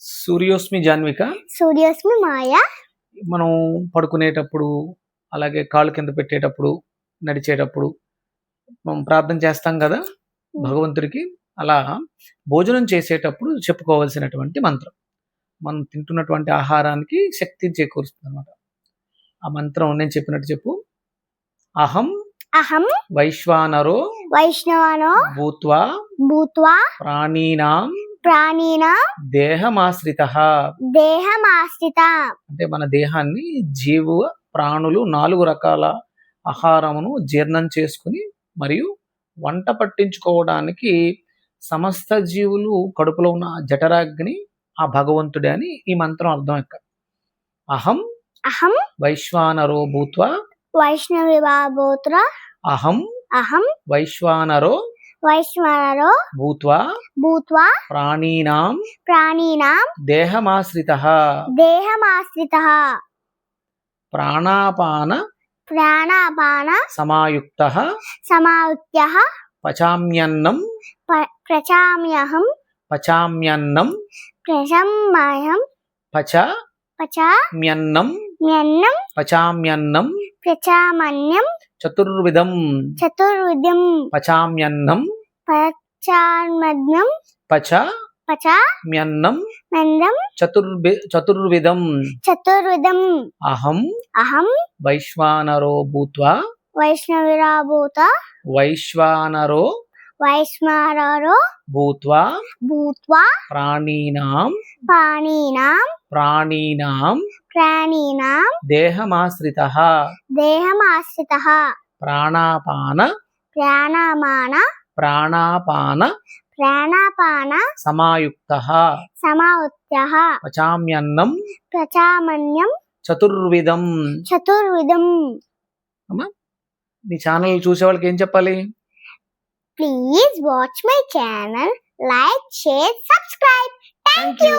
సూర్యోస్మి జాన్విక. సూర్యోస్మి మాయా. మనం పడుకునేటప్పుడు, అలాగే కాళ్ళు కింద పెట్టేటప్పుడు, నడిచేటప్పుడు మనం ప్రార్థన చేస్తాం కదా భగవంతుడికి. అలా భోజనం చేసేటప్పుడు చెప్పుకోవాల్సినటువంటి మంత్రం, మనం తింటున్నటువంటి ఆహారానికి శక్తిని చేకూరుస్తుంది అనమాట. ఆ మంత్రం నేను చెప్పినట్టు చెప్పు. అహం అహం వైశ్వానరో వైష్ణవానో భూత్వా భూత్వా ప్రాణీనాం ప్రాణినాం దేహమాశ్రితః. దేహమాశ్రిత. అంటే మన దేహాన్ని జీవ ప్రాణులు 4 రకాల ఆహారమును జీర్ణం చేసుకుని మరియు వంట పట్టించుకోవడానికి సమస్త జీవులు కడుపులో ఉన్న జఠరాగ్ని ఆ భగవంతుడే అని ఈ మంత్రం అర్థం ఇక్కడ. అహం అహం వైశ్వానరో భూత్వా వైష్ణవివా భూత్ర అహం అహం వైశ్వానరో వైష్ణవరో భూత్వా భూత్వా ప్రాణీనాం ప్రాణినాం దేహమాశ్రితః. దేహమాశ్రితః. ప్రాణాపాన ప్రాణాపాన సమాయుక్తః సమాయుక్తః పచామ్యన్నం ప్రచామ్యహం పచామ్యన్నం ప్రచామ్యహం పచామ్యన్నం మ్యన్నం పచామ్యన్నం ప్రచామన్యం చతుర్విధం చతుర్విధం పచామ్యన్నం పచామన్యం పచామ్యన్నం మెందం చతుర్విధం. చతుర్విధం. అహం అహం వైశ్వానరో భూత్వా వైష్ణవిరా భూత వైశ్వానరో వైష్ణవరో భూత్వా భూత్వా ప్రాణీనాం ప్రాణినాం దేహమాశ్రితః. దేహమాశ్రితః. ప్రాణాపాన ప్రాణాపాన సమాయుక్తః సమాయుక్తః పచామ్యన్నం ప్రచామన్యం చతుర్విధం. చతుర్విధం. అమ్మా, నీ ఛానల్ చూసే వాళ్ళకి ఏం చెప్పాలి? Please watch my channel, like, share, subscribe. Thank you.